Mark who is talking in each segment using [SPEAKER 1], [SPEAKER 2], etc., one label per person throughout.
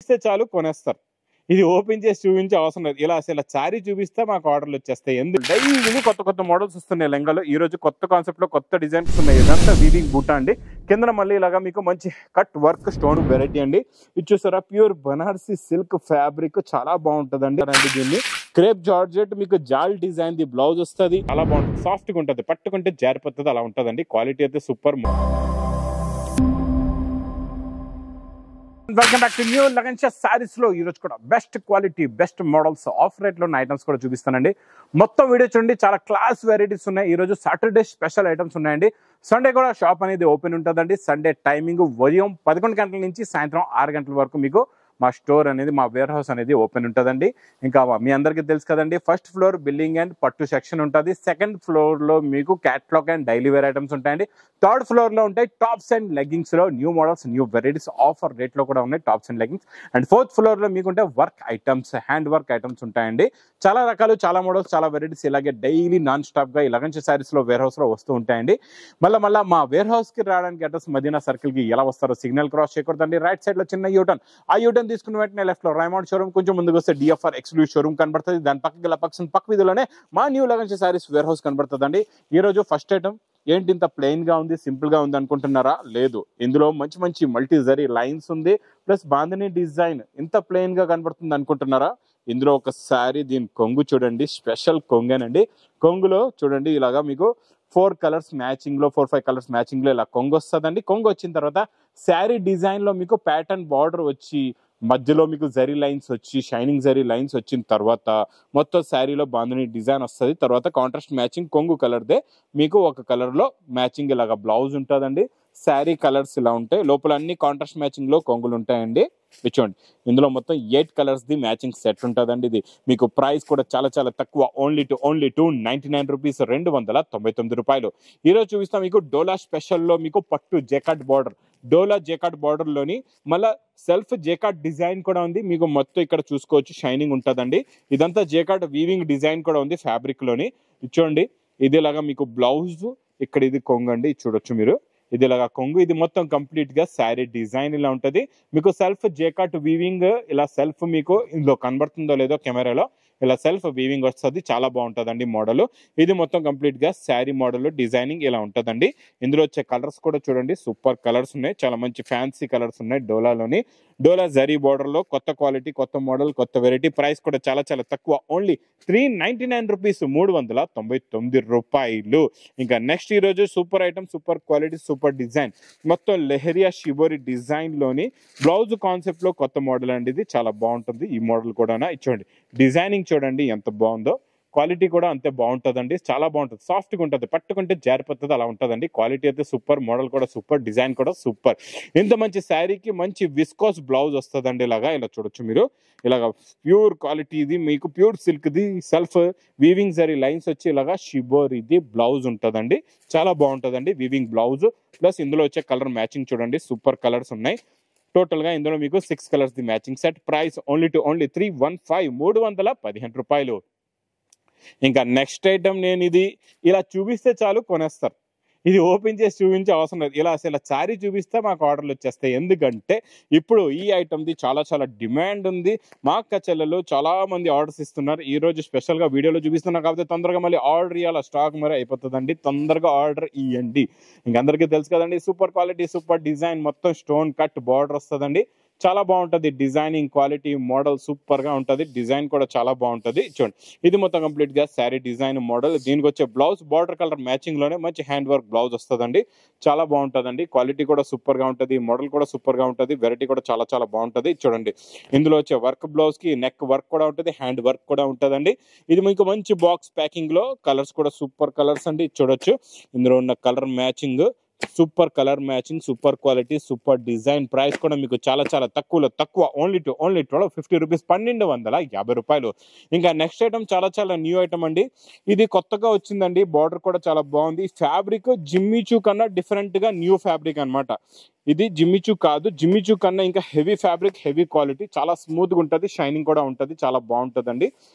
[SPEAKER 1] చూపిస్తే చాలు కొనేస్తారు. ఇది ఓపెన్ చేసి చూపించే అవసరం లేదు. ఇలా అసలు సారీ చూపిస్తే మాకు ఆర్డర్లు వచ్చేస్తాయి. ఎందుకు డైలీ కొత్త కొత్త మోడల్స్ వస్తున్నాయి లెంగాలో. ఈ రోజు కొత్త కాన్సెప్ట్ లో కొత్త డిజైన్స్ ఉన్నాయి. ఇదంతా వీవింగ్ బూటా అండి. కింద మళ్ళీ ఇలాగా మీకు మంచి కట్ వర్క్ స్టోన్ వెరైటీ అండి. ఇది చూసారా, ప్యూర్ బనారసి సిల్క్ ఫ్యాబ్రిక్ చాలా బాగుంటదండి. దీన్ని క్రేప్ జార్జెట్ మీకు జాల్ డిజైన్ ది బ్లౌజ్ వస్తుంది. చాలా బాగుంటుంది, సాఫ్ట్ గా ఉంటుంది, పట్టుకుంటే జారిపోతుంది, అలా ఉంటదండి. క్వాలిటీ అయితే super. Welcome back to new Lagan saris లో ఈ రోజు కూడా best quality best models of rate లో ఉన్న ఐటమ్స్ కూడా చూపిస్తానండి. మొత్తం వీడియో చూడండి, చాలా క్లాస్ వెరైటీస్ ఉన్నాయి. ఈ రోజు సాటర్డే స్పెషల్ ఐటమ్స్ ఉన్నాయండి. సండే కూడా షాప్ అనేది ఓపెన్ ఉంటుందండి. సండే టైమింగ్ ఉదయం 11 గంటల నుంచి సాయంత్రం 6 గంటల వరకు మీకు మా స్టోర్ అనేది, మా వేర్ హౌస్ అనేది ఓపెన్ ఉంటుందండి. ఇంకా మీ అందరికీ తెలుసు కదండి, ఫస్ట్ ఫ్లోర్ బిల్డింగ్ అండ్ పట్టు సెక్షన్ ఉంటుంది. సెకండ్ ఫ్లోర్ లో మీకు catalogue and daily wear items ఉంటాయండి. థర్డ్ ఫ్లోర్ లో ఉంటాయి టాప్స్ అండ్ లెగ్గింగ్స్ లో new models, new varieties offer rate లో కూడా ఉన్నాయి tops and leggings. And fourth floor లో మీకు ఉంటే work items, hand work items ఉంటాయండి. చాలా రకాలు, చాలా మోడల్స్, చాలా వెరైటీస్ ఇలాగే డైలీ నాన్ స్టాప్ గా లగన్ సారీస్ లో వేర్ హౌస్ లో వస్తూ ఉంటాయండి. మళ్ళీ మా వేర్ హౌస్ కి రావడానికి అడ్రస్ మదీనా సర్కిల్ కి ఎలా వస్తారో సిగ్నల్ క్రాస్ చేయకూడదండి. రైట్ సైడ్ లో చిన్న యూటర్న్, ఆ యూటర్న్ తీసుకున్న వెంటనే లెఫ్ట్ లో రైమౌండ్ షోరూమ్, కొంచెం ముందుకు వస్తే డిఎఫ్ఆర్ ఎక్స్క్లూజివ్ షోరూమ్ కనబడుతుంది. దాని పక్క వీధిలోనే మా new Lagan sarees warehouse కనబడుతుందండి. ఈ రోజు ఫస్ట్ ఐటమ్ ఏంటి ఇంత ప్లెయిన్ గా ఉంది, సింపుల్ గా ఉంది అనుకుంటున్నారా? లేదు, ఇందులో మంచి మంచి మల్టీ జరీ లైన్స్ ఉంది, ప్లస్ బాందిని డిజైన్. ఇంత ప్లెయిన్ గా కనబడుతుంది అనుకుంటున్నారా? ఇందులో ఒక శారీ, దీని కొంగు చూడండి, స్పెషల్ కొంగేనండి. కొంగులో చూడండి ఇలాగా మీకు 4 కలర్స్ మ్యాచింగ్ లో, 4-5 కలర్స్ మ్యాచింగ్ లో ఇలా కొంగు వస్తుందండి. కొంగు వచ్చిన తర్వాత శారీ డిజైన్ లో మీకు ప్యాటర్న్ బార్డర్ వచ్చి, మధ్యలో మీకు జరీ లైన్స్ వచ్చి, షైనింగ్ జరీ లైన్స్ వచ్చిన తర్వాత మొత్తం శారీలో బాందిని డిజైన్ వస్తుంది. తర్వాత కాంట్రాస్ట్ మ్యాచింగ్ కొంగు కలర్దే మీకు ఒక కలర్ లో మ్యాచింగ్ ఇలాగా బ్లౌజ్ ఉంటుందండి. శారీ కలర్స్ ఇలా ఉంటాయి, లోపల అన్ని కాంట్రాస్ట్ మ్యాచింగ్ లో కొంగులు ఉంటాయండి. చూడండి, ఇందులో మొత్తం 8 కలర్స్ ది మ్యాచింగ్ సెట్ ఉంటుందండి. ఇది మీకు ప్రైస్ కూడా చాలా చాలా తక్కువ, ఓన్లీ 299 రూపీస్, 299 రూపాయలు. ఈ రోజు చూపిస్తాం మీకు డోలా స్పెషల్ లో మీకు పట్టు జెకాట్ బార్డర్, డోలా జెకాట్ బార్డర్ లోని మళ్ళా సెల్ఫ్ జెకాట్ డిజైన్ కూడా ఉంది. మీకు మొత్తం ఇక్కడ చూసుకోవచ్చు షైనింగ్ ఉంటుందండి. ఇదంతా జెకాట్ వీవింగ్ డిజైన్ కూడా ఉంది ఫ్యాబ్రిక్ లోని. చూడండి, ఇది ఇలాగా మీకు బ్లౌజ్, ఇక్కడ ఇది కొంగండి, చూడొచ్చు మీరు. ఇది ఇలాగా కొంగు, ఇది మొత్తం కంప్లీట్ గా శారీ డిజైన్ ఇలా ఉంటది. మీకు సెల్ఫ్ జెకాట్ వీవింగ్, ఇలా సెల్ఫ్ మీకు ఇందులో కనబడుతుందో లేదో కెమెరాలో, ఇలా సెల్ఫ్ వీవింగ్ వస్తుంది. చాలా బాగుంటుందండి మోడల్. ఇది మొత్తం కంప్లీట్ గా శారీ మోడల్ డిజైనింగ్ ఇలా ఉంటుందండి. ఇందులో వచ్చే కలర్స్ కూడా చూడండి, సూపర్ కలర్స్ ఉన్నాయి, చాలా మంచి ఫ్యాన్సీ కలర్స్ ఉన్నాయి. డోలాలోని డోలా జరీ బోర్డర్ లో కొత్త క్వాలిటీ, కొత్త మోడల్, కొత్త వెరైటీ. ప్రైస్ కూడా చాలా చాలా తక్కువ, ఓన్లీ 399 రూపీస్, 399 రూపాయలు. ఇంకా నెక్స్ట్ ఈ రోజు super item, super quality, super design, మొత్తం లెహరియా షిబోరి డిజైన్ లోని బ్లౌజ్ కాన్సెప్ట్ లో కొత్త మోడల్ అండి. ఇది చాలా బాగుంటుంది ఈ మోడల్ కూడా. చూడండి డిజైనింగ్ చూడండి ఎంత బాగుందో, క్వాలిటీ కూడా అంతే బాగుంటుందండి. చాలా బాగుంటుంది, సాఫ్ట్ గా ఉంటుంది, పట్టుకుంటే జారిపోతుంది, అలా ఉంటుందండి. క్వాలిటీ అయితే సూపర్, మోడల్ కూడా సూపర్, డిజైన్ కూడా సూపర్. ఇంత మంచి శారీకి మంచి విస్కోస్ బ్లౌజ్ వస్తుందండి. ఇలాగా ఇలా చూడొచ్చు మీరు, ఇలాగా ప్యూర్ క్వాలిటీ, ఇది మీకు pure silk the self weaving zari lines వచ్చి ఇలాగా షిబోరిది బ్లౌజ్ ఉంటుందండి. చాలా బాగుంటుందండి వీవింగ్ బ్లౌజ్. ప్లస్ ఇందులో వచ్చే కలర్ మ్యాచింగ్ చూడండి, సూపర్ కలర్స్ ఉన్నాయి. టోటల్ గా ఇందులో మీకు 6 colours the matching set. Price only 315 రూపాయలు. ఇంకా నెక్స్ట్ ఐటమ్, నేను ఇది ఇలా చూపిస్తే చాలు కొనేస్తారు. ఇది ఓపెన్ చేసి చూపించే అవసరం లేదు. ఇలా అసలు సారీ చూపిస్తే మాకు ఆర్డర్లు వచ్చేస్తాయి. ఎందుకంటే ఇప్పుడు ఈ ఐటమ్ది చాలా చాలా డిమాండ్ ఉంది. మా అక్క చెల్లెలు చాలా మంది ఆర్డర్స్ ఇస్తున్నారు. ఈ రోజు స్పెషల్ గా వీడియోలో చూపిస్తున్నా కాబట్టి తొందరగా మళ్ళీ ఆర్డర్ ఇవ్వాలి, స్టాక్ మరి అయిపోతుందండి. తొందరగా ఆర్డర్ ఇవ్వండి. ఇంక అందరికీ తెలుసు కదండి, సూపర్ క్వాలిటీ, సూపర్ డిజైన్, మొత్తం స్టోన్ కట్ బార్డర్ వస్తుందండి. చాలా బాగుంటది, డిజైనింగ్ క్వాలిటీ, మోడల్ సూపర్ గా ఉంటది, డిజైన్ కూడా చాలా బాగుంటది. చూడండి, ఇది మొత్తం కంప్లీట్ గా శారీ డిజైన్ మోడల్. దీనికి వచ్చే బ్లౌజ్ బార్డర్ కలర్ మ్యాచింగ్ లోనే మంచి హ్యాండ్ వర్క్ బ్లౌజ్ వస్తుందండి. చాలా బాగుంటదండి, క్వాలిటీ కూడా సూపర్ గా ఉంటది, మోడల్ కూడా సూపర్ గా ఉంటది, వెరైటీ కూడా చాలా చాలా బాగుంటది. చూడండి, ఇందులో వచ్చే వర్క్ బ్లౌజ్ కి నెక్ వర్క్ కూడా ఉంటది, హ్యాండ్ వర్క్ కూడా ఉంటదండి. ఇది మీకు మంచి బాక్స్ ప్యాకింగ్ లో, కలర్స్ కూడా సూపర్ కలర్స్ అండి. చూడొచ్చు, ఇందులో ఉన్న colour matching super colour matching, super quality, super design. Price కూడా మీకు చాలా చాలా తక్కువ, ఓన్లీ 1250 రూపీస్, 1250 రూపాయలు. ఇంకా నెక్స్ట్ ఐటమ్ చాలా చాలా న్యూ ఐటమ్ అండి. ఇది కొత్తగా వచ్చిందండి, బార్డర్ కూడా చాలా బాగుంది. ఫ్యాబ్రిక్ జిమ్మిచూ కన్నా డిఫరెంట్ గా న్యూ ఫ్యాబ్రిక్ అన్నమాట. ఇది జిమ్మిచూ కాదు, జిమ్మిచూ కన్నా ఇంకా హెవీ ఫ్యాబ్రిక్, హెవీ క్వాలిటీ, చాలా స్మూత్ గా ఉంటది, షైనింగ్ కూడా ఉంటది, చాలా బాగుంటదండి.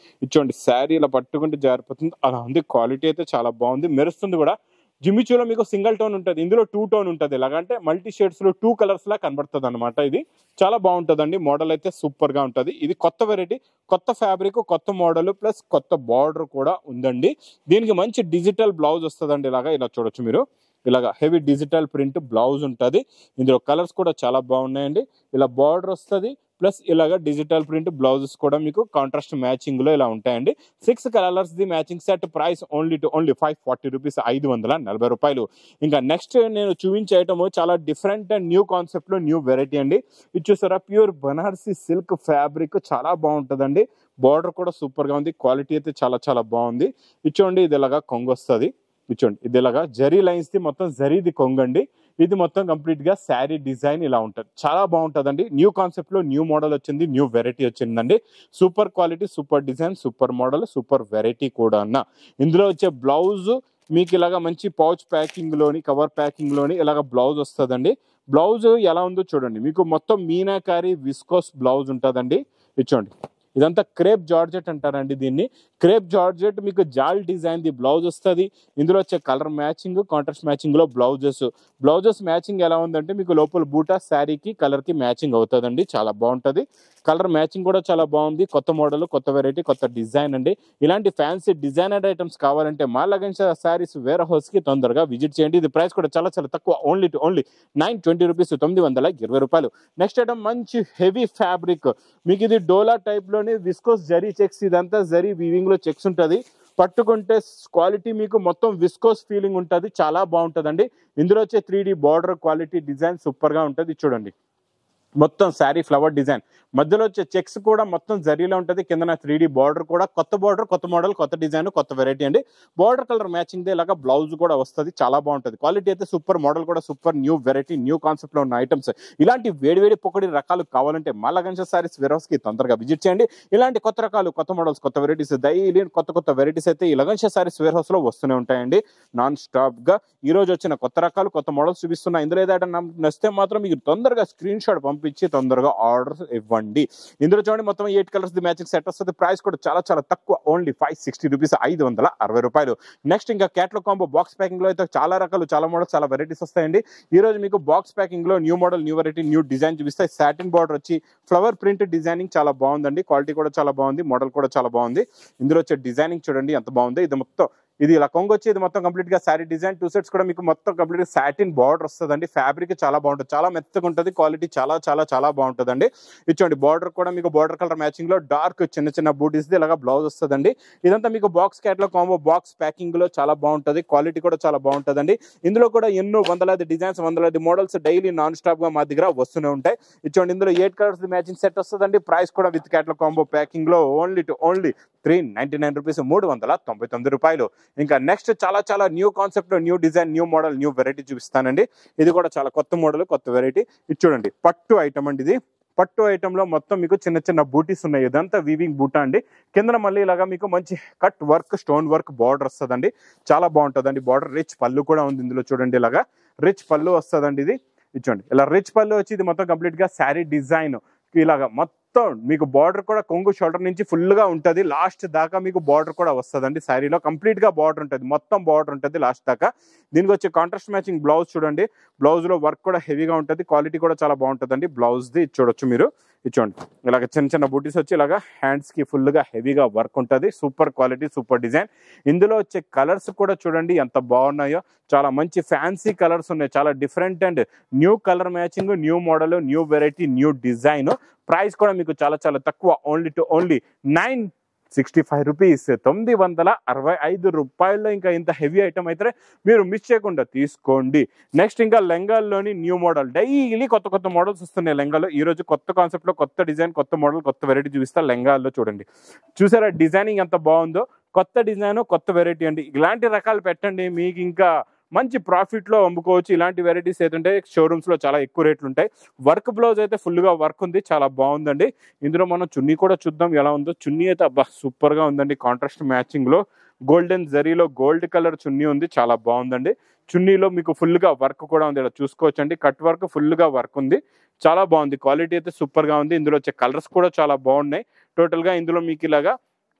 [SPEAKER 1] ఇచ్చోండి, శారీ ఇలా పట్టుకుంటే జారిపోతుంది, అలా ఉంది. క్వాలిటీ అయితే చాలా బాగుంది, మెరుస్తుంది కూడా. జిమ్మిచూలో మీకు సింగిల్ టోన్ ఉంటుంది, ఇందులో 2 టోన్ ఉంటుంది. ఎలాగంటే మల్టీ షేడ్స్ లో 2 కలర్స్ లా కనబడుతుంది అనమాట. ఇది చాలా బాగుంటుందండి. మోడల్ అయితే సూపర్ గా ఉంటుంది. ఇది కొత్త వెరైటీ, కొత్త ఫ్యాబ్రిక్, కొత్త మోడల్ ప్లస్ కొత్త బార్డర్ కూడా ఉందండి. దీనికి మంచి డిజిటల్ బ్లౌజ్ వస్తుందండి. ఇలా చూడొచ్చు మీరు. ఇలాగా హెవీ డిజిటల్ ప్రింట్ బ్లౌజ్ ఉంటుంది. ఇందులో కలర్స్ కూడా చాలా బాగున్నాయండి. ఇలా బార్డర్ వస్తుంది ప్లస్ ఇలాగా డిజిటల్ ప్రింట్ బ్లౌజెస్ కూడా మీకు కాంట్రాస్ట్ మ్యాచింగ్ లో ఇలా ఉంటాయండి. 6 colours the matching set. Price only 540 rupees, 540 రూపాయలు. ఇంకా నెక్స్ట్ నేను చూపించే ఐటమ్ చాలా డిఫరెంట్ అండ్ న్యూ కాన్సెప్ట్ లో న్యూ వెరైటీ అండి. ఇది చూసారా, ప్యూర్ బనారసి సిల్క్ ఫ్యాబ్రిక్ చాలా బాగుంటుందండి. బార్డర్ కూడా సూపర్ గా ఉంది. క్వాలిటీ అయితే చాలా చాలా బాగుంది. ఇచ్చోండి, ఇది ఇలాగా కొంగు వస్తుంది. ఇచ్చోండి, ఇది ఇలాగా జరీ లైన్స్ ది మొత్తం జరీది కొంగండి. ఇది మొత్తం కంప్లీట్ గా శారీ డిజైన్ ఇలా ఉంటుంది. చాలా బాగుంటుందండి. న్యూ కాన్సెప్ట్ లో న్యూ మోడల్ వచ్చింది, న్యూ వెరైటీ వచ్చిందండి. Super quality, super design, super model, super variety కూడా అన్న. ఇందులో వచ్చే బ్లౌజ్ మీకు ఇలాగా మంచి పౌచ్ ప్యాకింగ్ లోని, కవర్ ప్యాకింగ్ లోని ఇలాగ బ్లౌజ్ వస్తుందండి. బ్లౌజ్ ఎలా ఉందో చూడండి. మీకు మొత్తం మీనాకారి విస్కోస్ బ్లౌజ్ ఉంటుందండి. ఇచ్చోండి, ఇదంతా క్రేప్ జార్జెట్ అంటారండి దీన్ని. క్రేప్ జార్జెట్ మీకు జాల్ డిజైన్ ది బ్లౌజ్ వస్తుంది. ఇందులో వచ్చే కలర్ మ్యాచింగ్, కాంట్రాస్ట్ మ్యాచింగ్ లో బ్లౌజెస్ మ్యాచింగ్ ఎలా ఉందంటే మీకు లోపల బూటా శారీకి కలర్ కి మ్యాచింగ్ అవుతుందండి. చాలా బాగుంటది. కలర్ మ్యాచింగ్ కూడా చాలా బాగుంది. కొత్త మోడల్, కొత్త వెరైటీ, కొత్త డిజైన్ అండి. ఇలాంటి ఫ్యాన్సీ డిజైనర్ ఐటమ్స్ కావాలంటే మా లగన్ శారీస్ వేర్ హౌస్ కి తొందరగా విజిట్ చేయండి. ఇది ప్రైస్ కూడా చాలా చాలా తక్కువ, ఓన్లీ 920 రూపీస్, 920 రూపాయలు. నెక్స్ట్ ఐటమ్ మంచి హెవీ ఫ్యాబ్రిక్. మీకు ఇది డోలా టైప్ లోని విస్కోస్ జరీ చెక్స్, ఇదంతా జరీ వీవింగ్ లో చెక్స్ ఉంటది. పట్టుకుంటే క్వాలిటీ మీకు మొత్తం విస్కోస్ ఫీలింగ్ ఉంటుంది. చాలా బాగుంటుందండి. ఇందులో వచ్చే 3D border quality design super గా ఉంటుంది. చూడండి, మొత్తం శారీ ఫ్లవర్ డిజైన్, మధ్యలో వచ్చే చెక్స్ కూడా మొత్తం జరీలో ఉంటుంది. కింద 3D బార్డర్ కూడా కొత్త బార్డర్, కొత్త మోడల్, కొత్త డిజైన్, కొత్త వెరైటీ అండి. బార్డర్ కలర్ మ్యాచింగ్ ఇలాగా బ్లౌజ్ కూడా వస్తుంది. చాలా బాగుంటుంది. క్వాలిటీ అయితే సూపర్, మోడల్ కూడా super, new variety, new concept లో ఉన్న ఐటమ్స్. ఇలాంటి వేడివేడి పొక్కడి రకాలు కావాలంటే మా లగన్ శారీస్ వేర్ హౌస్ కి తొందరగా విజిట్ చేయండి. ఇలాంటి కొత్త రకాలు, కొత్త మోడల్స్, కొత్త వెరైటీస్, డైలీ కొత్త వెరైటీస్ అయితే ఈ లగన్ శారీస్ వేర్ హౌస్ లో వస్తూనే ఉంటాయండి నాన్ స్టాప్ గా. ఈ రోజు వచ్చిన కొత్త రకాలు, కొత్త మోడల్స్ చూపిస్తున్నా. ఇందులో ఏదైనా నచ్చితే మాత్రం మీకు తొందరగా స్క్రీన్ షాట్ పంపించి తొందరగా ఆర్డర్ ఇవ్వండి. ఇందులో చూడండి, మొత్తం 8 కలర్స్ ది మ్యాచింగ్ సెట్ వస్తుంది. ప్రైస్ కూడా చాలా చాలా తక్కువ, ఓన్లీ 560 రూపీస్, 560 రూపాయలు. నెక్స్ట్ ఇంకా క్యాటలాగ్ కాంబో బాక్స్ ప్యాకింగ్ లో అయితే చాలా రకాలు, చాలా మోడల్స్, చాలా వెరైటీస్ వస్తాయండి. ఈ రోజు మీకు బాక్స్ ప్యాకింగ్ లో new model, new variety, new design చూపిస్తాయి. సాటిన్ బార్డర్ వచ్చి ఫ్లవర్ ప్రింట్ డిజైనింగ్ చాలా బాగుందండి. క్వాలిటీ కూడా చాలా బాగుంది. మోడల్ కూడా చాలా బాగుంది. ఇందులో వచ్చే డిజైనింగ్ చూడండి ఎంత బాగుంది. ఇది మొత్తం ఇది ఇలా కొంగు వచ్చి ఇది మొత్తం కంప్లీట్ గా శారీ డిజైన్. 2 సెట్స్ కూడా మీకు మొత్తం కంప్లీట్ గా సాటిన్ బార్డర్ వస్తుందండి. ఫ్యాబ్రిక్ చాలా బాగుంటుంది, చాలా మెత్తగా ఉంటుంది. క్వాలిటీ చాలా చాలా చాలా బాగుంటుందండి. ఇచ్చోండి, బార్డర్ కూడా మీకు బార్డర్ కలర్ మ్యాచింగ్ లో డార్క్ చిన్న చిన్న బూటీస్ ఇలాగా బ్లౌజ్ వస్తుందండి. ఇదంతా మీకు box catalogue combo box packing లో చాలా బాగుంటుంది. క్వాలిటీ కూడా చాలా బాగుంటుందండి. ఇందులో కూడా ఎన్నో వందలాది డిజైన్స్, వందలాది మోడల్స్ డైలీ నాన్ స్టాప్ గా మా దగ్గర వస్తూనే ఉంటాయి. ఇచ్చోండి, ఇందులో 8 కలర్స్ మ్యాచింగ్ సెట్ వస్తుందండి. ప్రైస్ కూడా విత్ క్యాటలాగ్ కాంబో ప్యాకింగ్ లో ఓన్లీ 399 రూపీస్, 399 రూపాయలు. ఇంకా నెక్స్ట్ చాలా చాలా new concept, new design, new model, new variety చూపిస్తానండి. ఇది కూడా చాలా కొత్త మోడల్, కొత్త వెరైటీ. ఇది చూడండి, పట్టు ఐటమ్ అండి. ఇది పట్టు ఐటమ్ లో మొత్తం మీకు చిన్న చిన్న బూటీస్ ఉన్నాయి. ఇదంతా వీవింగ్ బూటా అండి. కింద మళ్ళీ ఇలాగా మీకు మంచి cut work, stone work border వస్తుందండి. చాలా బాగుంటుందండి. బార్డర్ రిచ్ పళ్ళు కూడా ఉంది. ఇందులో చూడండి, ఇలాగా రిచ్ పళ్ళు వస్తుందండి. ఇది ఇచ్చోండి, ఇలా రిచ్ పళ్ళు వచ్చి ఇది మొత్తం కంప్లీట్ గా శారీ డిజైన్ ఇలాగా మొత్తం మీకు బార్డర్ కూడా కొంగు షోల్డర్ నుంచి ఫుల్ గా ఉంటది. లాస్ట్ దాకా మీకు బార్డర్ కూడా వస్తుందండి. శారీలో కంప్లీట్ గా బార్డర్ ఉంటుంది, మొత్తం బార్డర్ ఉంటుంది లాస్ట్ దాకా. దీనికి వచ్చే కాంట్రాస్ట్ మ్యాచింగ్ బ్లౌజ్ చూడండి. బ్లౌజ్ లో వర్క్ కూడా హెవీగా ఉంటుంది. క్వాలిటీ కూడా చాలా బాగుంటుందండి. బ్లౌజ్ ది చూడొచ్చు మీరు. ఇచ్చోండి, ఇలాగ చిన్న చిన్న బూటీస్ వచ్చి ఇలాగా హ్యాండ్స్ కి ఫుల్ గా హెవీగా వర్క్ ఉంటుంది. Super quality, super design. ఇందులో వచ్చే కలర్స్ కూడా చూడండి ఎంత బాగున్నాయో. చాలా మంచి ఫ్యాన్సీ కలర్స్ ఉన్నాయి. చాలా different and new colour matching, new model, new variety, new design. Price కూడా మీకు చాలా చాలా తక్కువ, ఓన్లీ 965 రూపీస్, 965 రూపాయల్లో. ఇంకా ఇంత హెవీ ఐటమ్ అయితే మీరు మిస్ చేయకుండా తీసుకోండి. నెక్స్ట్ ఇంకా లెంగాల్లోని న్యూ మోడల్, డైలీ కొత్త కొత్త మోడల్స్ వస్తున్నాయి లెంగాలో. ఈ రోజు కొత్త కాన్సెప్ట్ లో కొత్త డిజైన్, కొత్త మోడల్, కొత్త వెరైటీ చూపిస్తా. లెంగాల్లో చూడండి, చూసారా డిజైనింగ్ ఎంత బాగుందో. కొత్త డిజైన్, కొత్త వెరైటీ అండి. ఇలాంటి రకాలు పెట్టండి, మీకు ఇంకా మంచి ప్రాఫిట్ లో అమ్ముకోవచ్చు. ఇలాంటి వెరైటీస్ ఏంటంటే షోరూమ్స్ లో చాలా ఎక్కువ రేట్లు ఉంటాయి. వర్క్ బ్లౌజ్ అయితే ఫుల్ గా వర్క్ ఉంది, చాలా బాగుందండి. ఇందులో మనం చున్నీ కూడా చూద్దాం ఎలా ఉందో. చున్నీ అయితే అబ్బా సూపర్ గా ఉందండి. కాంట్రాస్ట్ మ్యాచింగ్ లో గోల్డెన్ జరీలో గోల్డ్ కలర్ చున్నీ ఉంది, చాలా బాగుందండి. చున్నీలో మీకు ఫుల్ గా వర్క్ కూడా ఉంది, ఇలా చూసుకోవచ్చండి. కట్ వర్క్ ఫుల్ గా వర్క్ ఉంది, చాలా బాగుంది. క్వాలిటీ అయితే సూపర్ గా ఉంది. ఇందులో వచ్చే కలర్స్ కూడా చాలా బాగున్నాయి. టోటల్ గా ఇందులో మీకు ఇలాగా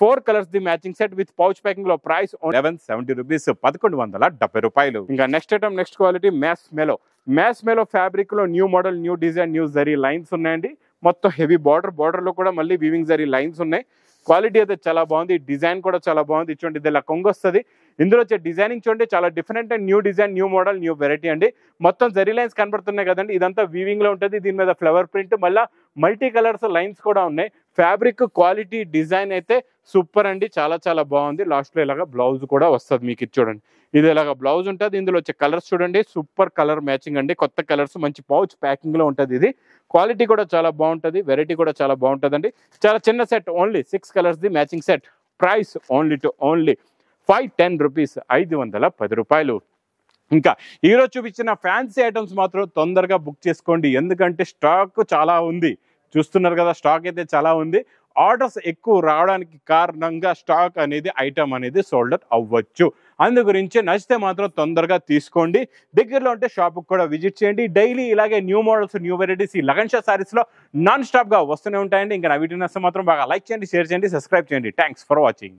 [SPEAKER 1] 4 colours the matching set with pouch packing లో ప్రైస్ 1170 రూపీస్, 1170 రూపాయలు. ఇంకా next item, next quality mass mellow fabric లో new model, new design, new zari lines ఉన్నాయండి. మొత్తం హెవీ బార్డర్ లో కూడా మళ్ళీ వీవింగ్ జరీ లైన్స్ ఉన్నాయి. క్వాలిటీ అయితే చాలా బాగుంది, డిజైన్ కూడా చాలా బాగుంది. చూడండి ఇది ఇలా కొంగు వస్తుంది. ఇందులో వచ్చే డిజైనింగ్ చూడండి చాలా different and new design, new model, new variety అండి. మొత్తం జరీ లైన్స్ కనబడుతున్నాయి కదండి, ఇదంతా వీవింగ్ లో ఉంటుంది. దీని మీద ఫ్లవర్ ప్రింట్, మళ్ళీ మల్టీ కలర్స్ లైన్స్ కూడా ఉన్నాయి. ఫ్యాబ్రిక్ క్వాలిటీ, డిజైన్ అయితే సూపర్ అండి, చాలా చాలా బాగుంది. లాస్ట్ లో ఇలాగా బ్లౌజ్ కూడా వస్తుంది మీకు. ఇది చూడండి, ఇది ఇలాగా బ్లౌజ్ ఉంటుంది. ఇందులో వచ్చే కలర్స్ చూడండి, సూపర్ కలర్ మ్యాచింగ్ అండి, కొత్త కలర్స్, మంచి పౌచ్ ప్యాకింగ్ లో ఉంటుంది. ఇది క్వాలిటీ కూడా చాలా బాగుంటుంది, వెరైటీ కూడా చాలా బాగుంటుందండి. చాలా చిన్న set, only 6 colours the matching set. Price only 510 rupees, 510 రూపాయలు. ఇంకా ఈరోజు చూపించిన ఫ్యాన్సీ ఐటమ్స్ మాత్రం తొందరగా బుక్ చేసుకోండి, ఎందుకంటే స్టాక్ చాలా ఉంది. చూస్తున్నారు కదా, స్టాక్ అయితే చాలా ఉంది. ఆర్డర్స్ ఎక్కువ రావడానికి కారణంగా స్టాక్ అనేది, ఐటమ్ అనేది సోల్డ్ అవుట్ అవ్వచ్చు. అందు గురించి నచ్చితే మాత్రం తొందరగా తీసుకోండి. దగ్గరలో ఉంటే షాప్కి కూడా విజిట్ చేయండి. డైలీ ఇలాగే న్యూ మోడల్స్, న్యూ వెరైటీస్ ఈ లగన్ షా సారీస్లో నాన్ స్టాప్గా వస్తూనే ఉంటాయండి. ఇంకా నా వీడియో నచ్చితే మాత్రం బాగా లైక్ చేయండి, షేర్ చేయండి, సబ్స్క్రైబ్ చేయండి. Thanks for watching.